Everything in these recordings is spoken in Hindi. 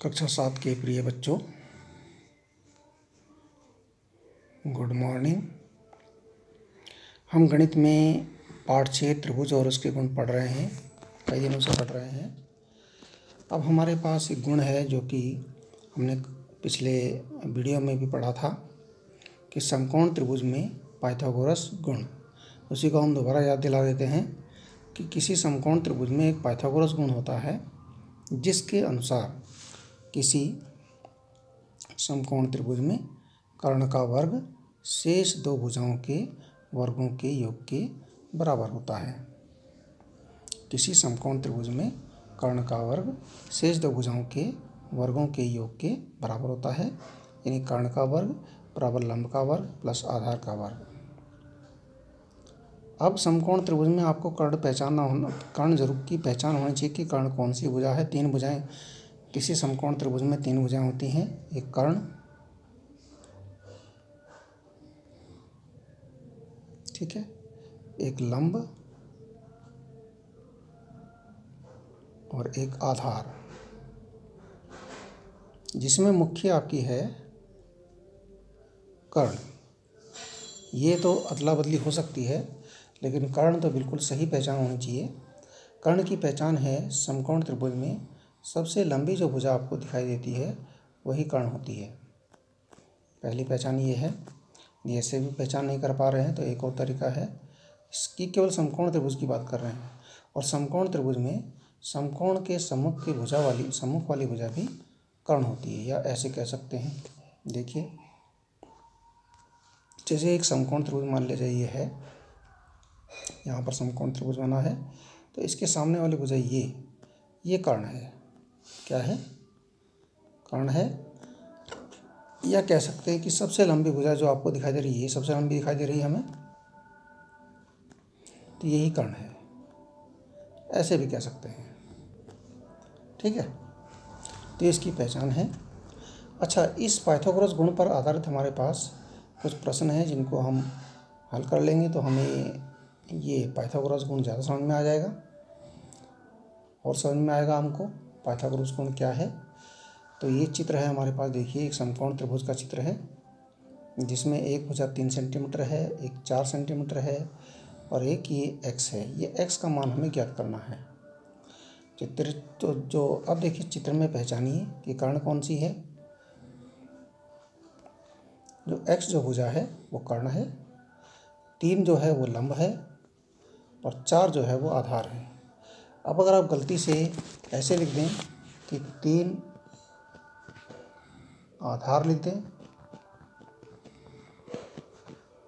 कक्षा 7 के प्रिय बच्चों, गुड मॉर्निंग। हम गणित में पाठ 6 त्रिभुज और उसके गुण पढ़ रहे हैं, कई दिनों से पढ़ रहे हैं। अब हमारे पास एक गुण है जो कि हमने पिछले वीडियो में भी पढ़ा था कि समकोण त्रिभुज में पाइथागोरस गुण। उसी को हम दोबारा याद दिला देते हैं कि किसी समकोण त्रिभुज में एक पाइथागोरस गुण होता है जिसके अनुसार किसी समकोण त्रिभुज में कर्ण का वर्ग शेष दो भुजाओं के वर्गों के योग के बराबर होता है। किसी समकोण त्रिभुज में कर्ण का वर्ग शेष दो भुजाओं के वर्गों के योग के बराबर होता है, यानी कर्ण का वर्ग बराबर लंब का वर्ग प्लस आधार का वर्ग। अब समकोण त्रिभुज में आपको कर्ण जरूर की पहचान होनी चाहिए कि कर्ण कौन सी भुजा है। 3 भुजाएं किसी समकोण त्रिभुज में 3 भुजाएं होती हैं, एक कर्ण, ठीक है, एक लंब और एक आधार, जिसमें मुख्य आपकी है कर्ण। ये तो अदला बदली हो सकती है, लेकिन कर्ण तो बिल्कुल सही पहचान होनी चाहिए। कर्ण की पहचान है समकोण त्रिभुज में सबसे लंबी जो भुजा आपको दिखाई देती है वही कर्ण होती है। पहली पहचान ये है। ऐसे भी पहचान नहीं कर पा रहे हैं तो एक और तरीका है, इसकी केवल समकोण त्रिभुज की बात कर रहे हैं, और समकोण त्रिभुज में समकोण के सम्मुख वाली भुजा भी कर्ण होती है, या ऐसे कह सकते हैं। देखिए, जैसे एक समकोण त्रिभुज मान लीजिए ये है, यहाँ पर समकोण त्रिभुज बना है, तो इसके सामने वाली भुजा ये कर्ण है। क्या है? कर्ण है। या कह सकते हैं कि सबसे लंबी भुजा जो आपको दिखाई दे रही है, ये सबसे लंबी दिखाई दे रही है हमें, तो यही कर्ण है, ऐसे भी कह सकते हैं। ठीक है, तो इसकी पहचान है। अच्छा, इस पाइथागोरस गुण पर आधारित हमारे पास कुछ प्रश्न हैं जिनको हम हल कर लेंगे तो हमें ये पाइथागोरस गुण ज़्यादा समझ में आ जाएगा, और समझ में आएगा हमको पाइथागोरस गुण क्या है। तो ये चित्र है हमारे पास, देखिए, एक समकोण त्रिभुज का चित्र है जिसमें एक भुजा 3 सेंटीमीटर है, एक 4 सेंटीमीटर है, और एक ये x है। ये x का मान हमें ज्ञात करना है। चित्र तो जो अब देखिए चित्र में पहचानिए कि कर्ण कौन सी है। जो x जो भुजा है वो कर्ण है, 3 जो है वो लंब है, और 4 जो है वो आधार है। अब अगर आप गलती से ऐसे लिख दें कि 3 आधार लिख दें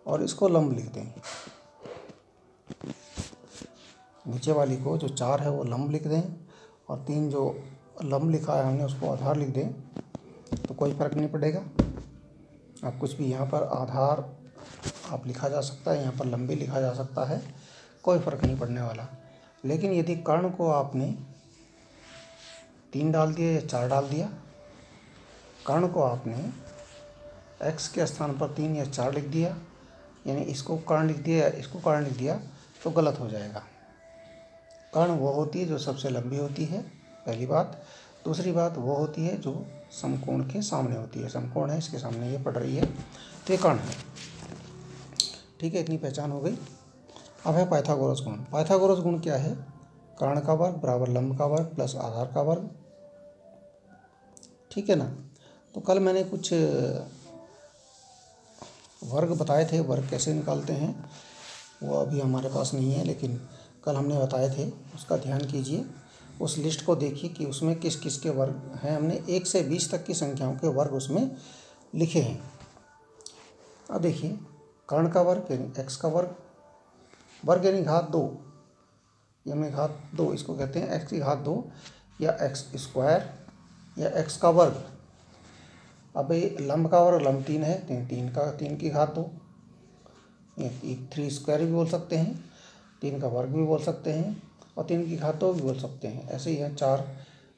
और इसको लंब लिख दें, नीचे वाली को जो 4 है वो लंब लिख दें, और 3 जो लंब लिखा है हमने उसको आधार लिख दें, तो कोई फ़र्क नहीं पड़ेगा। आप कुछ भी यहाँ पर आधार आप लिखा जा सकता है, यहाँ पर लंबी लिखा जा सकता है, कोई फ़र्क नहीं पड़ने वाला। लेकिन यदि कर्ण को आपने 3 डाल दिया या 4 डाल दिया, कर्ण को आपने x के स्थान पर 3 या 4 लिख दिया, यानी इसको कर्ण लिख दिया या इसको कर्ण लिख दिया, तो गलत हो जाएगा। कर्ण वो होती है जो सबसे लंबी होती है, पहली बात। दूसरी बात वो होती है जो समकोण के सामने होती है। समकोण है, इसके सामने ये पड़ रही है, तो ये कर्ण है। ठीक है, इतनी पहचान हो गई। अब है पाइथागोरस गुण। पाइथागोरस गुण क्या है? कर्ण का वर्ग बराबर लंब का वर्ग प्लस आधार का वर्ग। ठीक है ना। तो कल मैंने कुछ वर्ग बताए थे, वर्ग कैसे निकालते हैं वो अभी हमारे पास नहीं है, लेकिन कल हमने बताए थे, उसका ध्यान कीजिए। उस लिस्ट को देखिए कि उसमें किस किस के वर्ग हैं। हमने 1 से 20 तक की संख्याओं के वर्ग उसमें लिखे हैं। अब देखिए, कर्ण का वर्ग यानी x का वर्ग, वर्ग यानी घात 2, यानी घात 2, इसको कहते हैं x की घात 2 या x स्क्वायर या x का वर्ग। अब ये लंब का वर्ग, लंब 3 है, 3 की घात 2, ये 3 स्क्वायर भी बोल सकते हैं, 3 का वर्ग भी बोल सकते हैं, और 3 की घात 2 भी बोल सकते हैं। ऐसे ही है 4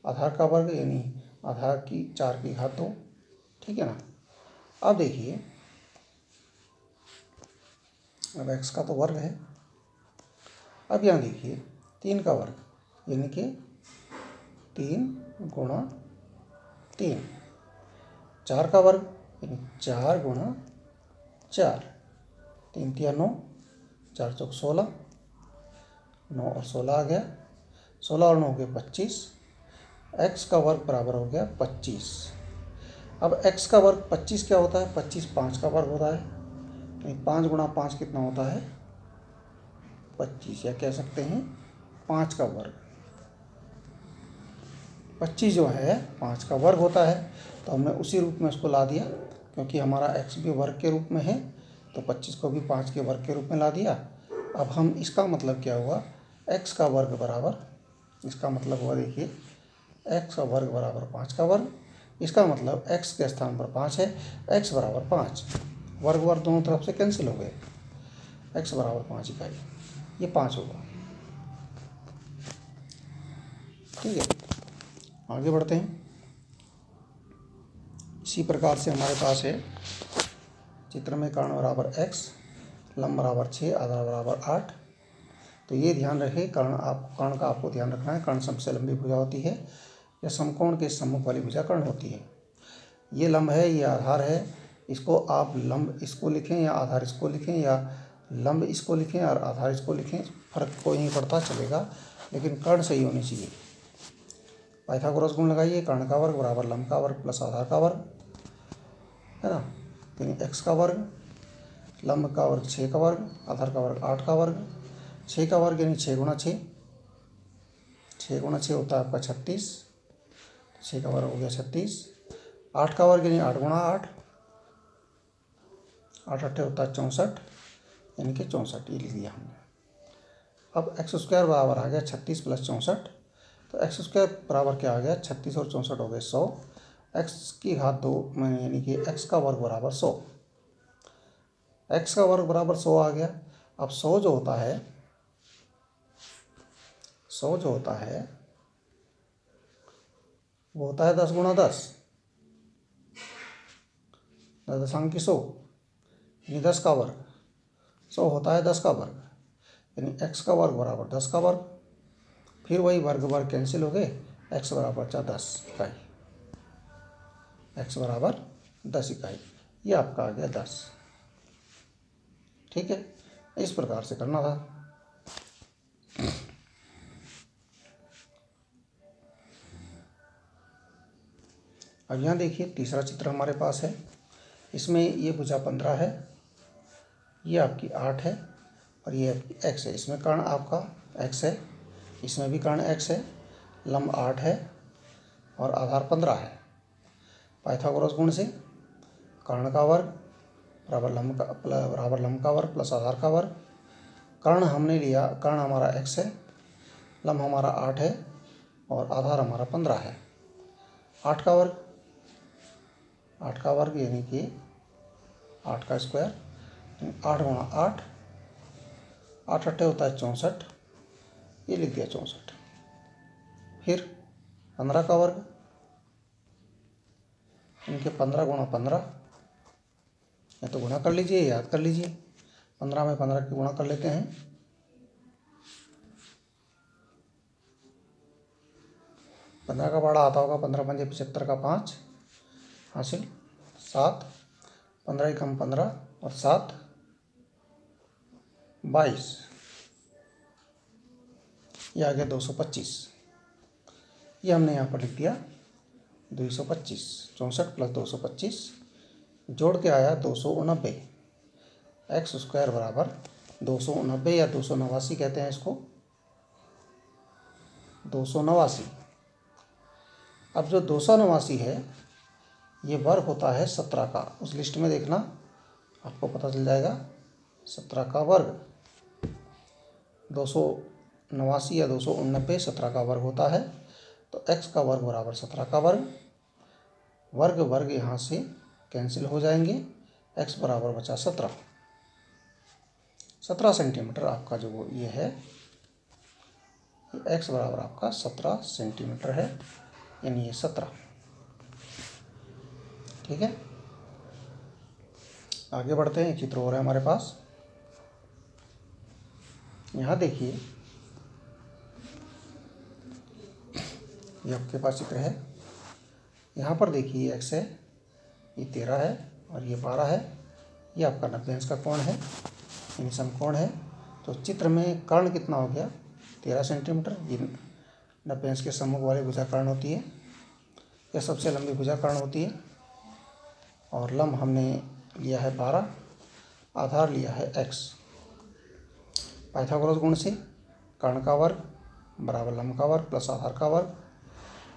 आधार का वर्ग, यानी आधार की 4 की घात 2। ठीक है ना। अब देखिए, अब x का तो वर्ग है। अब यहाँ देखिए 3 का वर्ग, यानी कि 3 गुणा 3, 4 का वर्ग यानी 4 गुणा 4, 3 तिया 9, 4 चौक 16, 9 और 16 आ गया, 16 और 9 हो गए 25, x का वर्ग बराबर हो गया 25। अब x का वर्ग 25 क्या होता है? 25 5 का वर्ग होता है। 5 गुणा 5 कितना होता है? 25, या कह सकते हैं 5 का वर्ग। 25 जो है 5 का वर्ग होता है, तो हमने उसी रूप में उसको ला दिया, क्योंकि हमारा x भी वर्ग के रूप में है, तो 25 को भी 5 के वर्ग के रूप में ला दिया। अब हम इसका मतलब क्या हुआ? x का वर्ग बराबर, इसका मतलब हुआ देखिए x का वर्ग बराबर 5 का वर्ग। इसका मतलब x के स्थान पर 5 है, x बराबर 5, वर्ग वर्ग दोनों तरफ से कैंसिल हो गए, x बराबर 5 इकाई, ये 5 होगा। ठीक है, आगे बढ़ते हैं। इसी प्रकार से हमारे पास है चित्र में कर्ण बराबर x, लंब बराबर 6, आधार बराबर 8। तो ये ध्यान रखें, कर्ण का आपको ध्यान रखना है। कर्ण सबसे लंबी भुजा होती है, या समकोण के सम्मुख वाली भुजा कर्ण होती है। ये लंब है, ये आधार है। इसको आप लंब इसको लिखें या आधार इसको लिखें, या लंब इसको लिखें और आधार इसको लिखें, फर्क कोई नहीं पड़ता, चलेगा, लेकिन कर्ण सही होनी चाहिए। पाइथागोरस गुण लगाइए, कर्ण का वर्ग बराबर लंब का वर्ग प्लस आधार का वर्ग, है ना। यानी x का वर्ग, लंब का वर्ग 6 का वर्ग, आधार का वर्ग 8 का वर्ग, 6 का वर्ग यानी 6 गुणा 6, 6 गुणा 6 होता है आपका 36, 6 का वर्ग हो गया 36। 8 का वर्ग यानी 8 गुणा 8, 8 अट्ठे होता है 64, यानी कि 64, ये लिख दिया हमने। अब x स्क्वायर बराबर आ गया 36 प्लस 64, तो x स्क्वायर बराबर क्या आ गया? 36 और 64 हो गए 100, x की घात 2 में, यानी कि x का वर्ग बराबर 100, x का वर्ग बराबर 100 आ गया। अब 100 जो होता है, 100 जो होता है वो होता है 10 गुणा 10, 10 दशांक की 100, यानी 10 का वर्ग। 100 होता है 10 का वर्ग, यानी x का वर्ग बराबर 10 का वर्ग। फिर वही वर्ग वर्ग कैंसिल हो गए, x बराबर 10 इकाई, x बराबर 10 इकाई, ये आपका आ गया 10। ठीक है, इस प्रकार से करना था। अब यहाँ देखिए तीसरा चित्र हमारे पास है। इसमें ये भुजा 15 है, ये आपकी 8 है, और ये आपकी x है। इसमें कर्ण आपका x है, इसमें भी कर्ण x है, लंब 8 है और आधार 15 है। पाइथागोरस गुण से कर्ण का वर्ग बराबर लंब का वर्ग प्लस आधार का वर्ग। कर्ण हमने लिया, कर्ण हमारा x है, लंब हमारा 8 है और आधार हमारा 15 है। 8 का वर्ग, 8 का वर्ग यानी कि 8 का स्क्वायर, 8 गुणा 8, 8 अट्ठे होता है 64, ये लिख दिया 64। फिर 15 का वर्ग, इनके 15 गुणा 15, या तो गुणा कर लीजिए, याद कर लीजिए, 15 में 15 की गुणा कर लेते हैं, 15 का बड़ा आता होगा, 15 पंजे 75 का 5 हासिल, 7, 15 कम 15 और 7 22, ये आ गया 225। ये हमने यहाँ पर लिख दिया 225, 64 प्लस 225 जोड़ के आया 289। एक्स स्क्वायर बराबर 289 या 289 कहते हैं इसको, 289। अब जो 289 है ये वर्ग होता है 17 का। उस लिस्ट में देखना आपको पता चल जाएगा, 17 का वर्ग। 289 या 289 17 का वर्ग होता है, तो x का वर्ग बराबर 17 का वर्ग। वर्ग वर्ग यहाँ से कैंसिल हो जाएंगे, x बराबर बचा 17 सेंटीमीटर आपका जो ये है, x बराबर आपका 17 सेंटीमीटर है, यानी ये 17। ठीक है, आगे बढ़ते हैं। चित्र हो रहा है हमारे पास। यहाँ देखिए, ये आपके पास चित्र है। यहाँ पर देखिए x है, ये 13 है और ये 12 है, ये आपका 90 अंश का कोण है, यानी समकोण है। तो चित्र में कर्ण कितना हो गया 13 सेंटीमीटर। ये 90 अंश के सम्मुख वाली भुजा कर्ण होती है, यह सबसे लंबी भुजा कर्ण होती है। और लंब हमने लिया है 12, आधार लिया है x। पाइथागोरस गुण से कर्ण का वर्ग बराबर लंब का वर्ग प्लस आधार का वर्ग।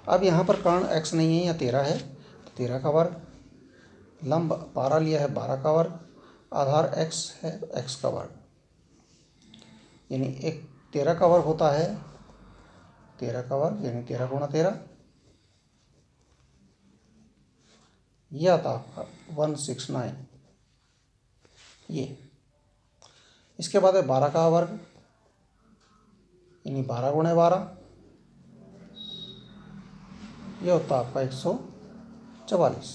अब यहाँ पर कर्ण x नहीं है, या 13 है, तो 13 का वर्ग, लंब 12 लिया है 12 का वर्ग, आधार x है तो x का वर्ग, यानी एक 13 का वर्ग होता है 13 का वर्ग, यानी 13 गुणा 13, यह आता आपका 169। ये इसके बाद है 12 का वर्ग, यानी 12 गुणे 12, यह होता है आपका 144,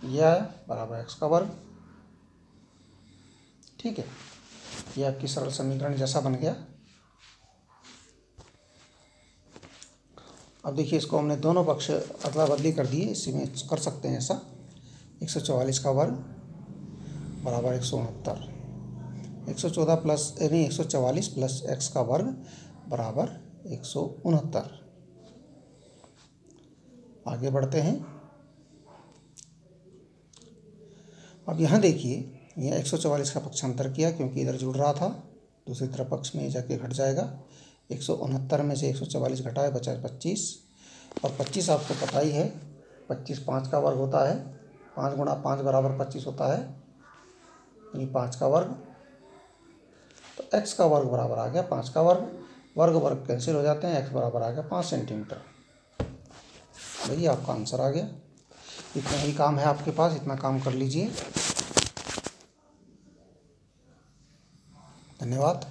यह है बराबर x का वर्ग। ठीक है, यह आपकी सरल समीकरण जैसा बन गया। अब देखिए, इसको हमने दोनों पक्ष अदला बदली कर दिए, इसी में कर सकते हैं ऐसा। 144 का वर्ग बराबर 169, 114 प्लस यानी 144 प्लस x का वर्ग बराबर 169। आगे बढ़ते हैं। अब यहाँ देखिए, यह 144 का पक्षांतर किया क्योंकि इधर जुड़ रहा था, दूसरी तरफ पक्ष में जाके घट जाएगा। 169 में से 144 घटाए बचा 25, और 25 आपको पता ही है 25 5 का वर्ग होता है, 5 गुणा 5 बराबर 25 होता है, यानी 5 का वर्ग। तो x का वर्ग बराबर आ गया 5 का वर्ग, वर्ग वर्ग कैंसिल हो जाते हैं, x बराबर आ गया 5 सेंटीमीटर। भैया आपका आंसर आ गया। इतना ही काम है आपके पास, इतना काम कर लीजिए। धन्यवाद।